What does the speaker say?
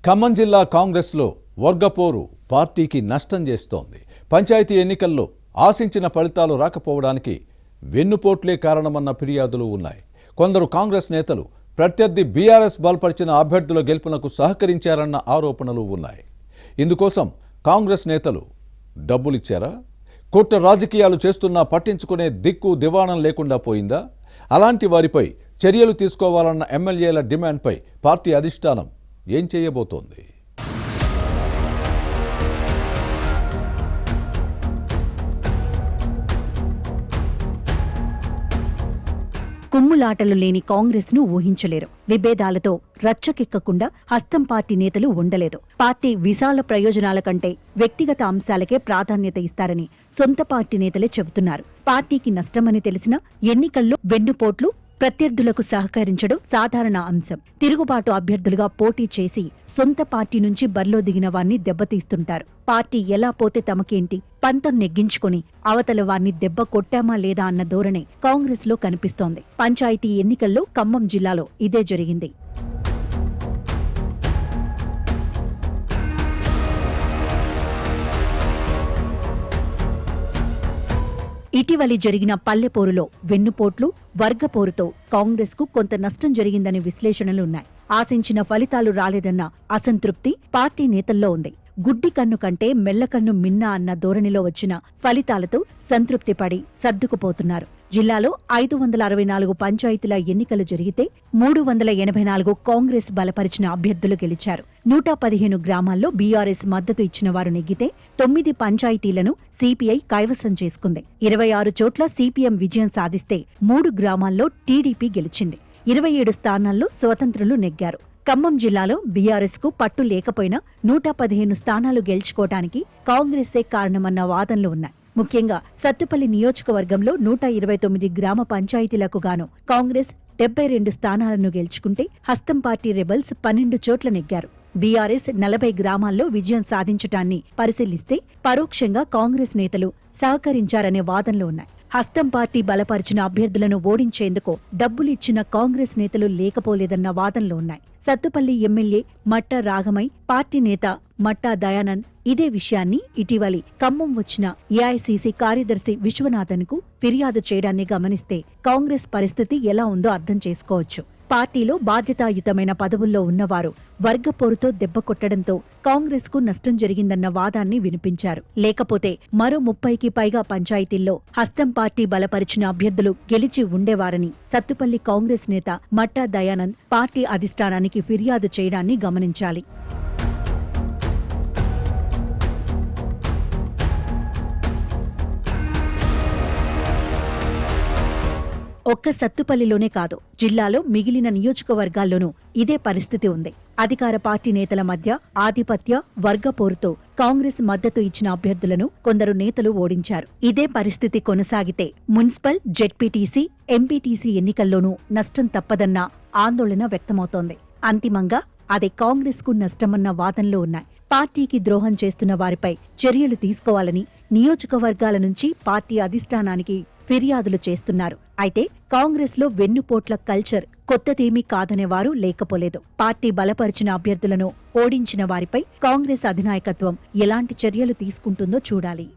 ఖమ్మం జిల్లా కాంగ్రెస్లో వర్గపోరు పార్టీకి నష్టం చేస్తోంది. పంచాయతీ ఎన్నికల్లో ఆశించిన ఫలితాలు రాకపోవడానికి వెన్నుపోట్లే కారణమన్న ఫిర్యాదులు ఉన్నాయి. కొందరు కాంగ్రెస్ నేతలు ప్రత్యర్థి బీఆర్ఎస్ బలపరిచిన అభ్యర్థుల గెలుపునకు సహకరించారన్న ఆరోపణలు ఉన్నాయి. ఇందుకోసం కాంగ్రెస్ నేతలు డబ్బులిచ్చారా? కుట్ర రాజకీయాలు చేస్తున్నా పట్టించుకునే దిక్కు దివాణం లేకుండా పోయిందా? అలాంటి వారిపై చర్యలు తీసుకోవాలన్న ఎమ్మెల్యేల డిమాండ్పై పార్టీ అధిష్టానం ఏం చేయబోతోంది? కుమ్ములాటలు లేని కాంగ్రెస్ ను ఊహించలేరు. విభేదాలతో రచ్చకెక్కకుండా హస్తం పార్టీ నేతలు ఉండలేదు. పార్టీ విశాల ప్రయోజనాల కంటే వ్యక్తిగత అంశాలకే ప్రాధాన్యత ఇస్తారని సొంత పార్టీ నేతలే చెబుతున్నారు. పార్టీకి నష్టమని తెలిసినా ఎన్నికల్లో వెన్నుపోట్లు, ప్రత్యర్థులకు సహకరించడం సాధారణ అంశం. తిరుగుబాటు అభ్యర్థులుగా పోటీ చేసి సొంత పార్టీ నుంచి బరిలో దిగిన వారిని దెబ్బతీస్తుంటారు. పార్టీ ఎలా పోతే తమకేంటి, పంతం నెగ్గించుకుని అవతల వారిని దెబ్బ కొట్టామా లేదా అన్న ధోరణి కాంగ్రెస్ లో కనిపిస్తోంది. పంచాయతీ ఎన్నికల్లో ఖమ్మం జిల్లాలో ఇదే జరిగింది. ఇటీవలి జరిగిన పల్లెపోరులో వెన్నుపోట్లు, వర్గపోరుతో కాంగ్రెస్ కు కొంత నష్టం జరిగిందనే విశ్లేషణలున్నాయి. ఆశించిన ఫలితాలు రాలేదన్న అసంతృప్తి పార్టీ నేతల్లో ఉంది. గుడ్డి కన్ను కంటే మెల్లకన్ను మిన్నా అన్న ధోరణిలో వచ్చిన ఫలితాలతో సంతృప్తిపడి సర్దుకుపోతున్నారు. జిల్లాలో 564 పంచాయతీల ఎన్నికలు జరిగితే 384 కాంగ్రెస్ బలపరిచిన అభ్యర్థులు గెలిచారు. 115 గ్రామాల్లో బీఆర్ఎస్ మద్దతు ఇచ్చిన వారు నెగ్గితే 9 పంచాయతీలను సిపిఐ కైవసం చేసుకుంది. 26 చోట్ల సిపిఎం విజయం సాధిస్తే 3 గ్రామాల్లో టీడీపీ గెలిచింది. 27 స్థానాల్లో స్వతంత్రులు నెగ్గారు. ఖమ్మం జిల్లాలో బీఆర్ఎస్ కు పట్టు లేకపోయినా 115 స్థానాలు గెలుచుకోవటానికి కాంగ్రెసే కారణమన్న వాదనలు ఉన్నాయి. ముఖ్యంగా సత్తుపల్లి నియోజకవర్గంలో 129 గ్రామ పంచాయతీలకు గాను కాంగ్రెస్ 72 స్థానాలను గెలుచుకుంటే హస్తం పార్టీ రెబల్స్ 12 చోట్ల నెగ్గారు. బీఆర్ఎస్ 40 గ్రామాల్లో విజయం సాధించటాన్ని పరిశీలిస్తే పరోక్షంగా కాంగ్రెస్ నేతలు సహకరించారనే వాదనలు ఉన్నాయి. హస్తం పార్టీ బలపరిచిన అభ్యర్థులను ఓడించేందుకు డబ్బులిచ్చిన కాంగ్రెస్ నేతలు లేకపోలేదన్న వాదనలు ఉన్నాయి. సత్తుపల్లి ఎమ్మెల్యే మట్టా రాఘమై, పార్టీ నేత మట్టా దయానంద్ ఇదే విషయాన్ని ఇటీవలి ఖమ్మం వచ్చిన ఏఐసీసీ కార్యదర్శి విశ్వనాథన్ కు ఫిర్యాదు చేయడాన్ని గమనిస్తే కాంగ్రెస్ పరిస్థితి ఎలా ఉందో అర్థం చేసుకోవచ్చు. పార్టీలో బాధ్యతాయుతమైన పదవుల్లో ఉన్నవారు వర్గపోరుతో దెబ్బకొట్టడంతో కాంగ్రెస్ కు నష్టం జరిగిందన్న వాదాన్ని వినిపించారు. లేకపోతే మరో 30కి పైగా పంచాయతీల్లో హస్తం పార్టీ బలపరిచిన అభ్యర్థులు గెలిచి ఉండేవారని సత్తుపల్లి కాంగ్రెస్ నేత మట్టా దయానంద్ పార్టీ అధిష్టానానికి ఫిర్యాదు చేయడాన్ని గమనించాలి. ఒక్క సత్తుపల్లిలోనే కాదు, జిల్లాలో మిగిలిన నియోజకవర్గాల్లోనూ ఇదే పరిస్థితి ఉంది. అధికార పార్టీ నేతల మధ్య ఆధిపత్య, వర్గపోరుతో కాంగ్రెస్ మద్దతు ఇచ్చిన అభ్యర్థులను కొందరు నేతలు ఓడించారు. ఇదే పరిస్థితి కొనసాగితే మున్సిపల్, జెడ్పీటీసీ, ఎంపీటీసీ ఎన్నికల్లోనూ నష్టం తప్పదన్న ఆందోళన వ్యక్తమవుతోంది. అంతిమంగా అదే కాంగ్రెస్ కు నష్టమన్న వాదనలు ఉన్నాయి. పార్టీకి ద్రోహం చేస్తున్న వారిపై చర్యలు తీసుకోవాలని నియోజకవర్గాల నుంచి పార్టీ అధిష్టానానికి ఫిర్యాదులు చేస్తున్నారు. అయితే కాంగ్రెస్ లో వెన్నుపోట్ల కల్చర్ కొత్తదేమీ కాదనేవారు లేకపోలేదు. పార్టీ బలపరిచిన అభ్యర్థులను ఓడించిన వారిపై కాంగ్రెస్ అధినాయకత్వం ఎలాంటి చర్యలు తీసుకుంటుందో చూడాలి.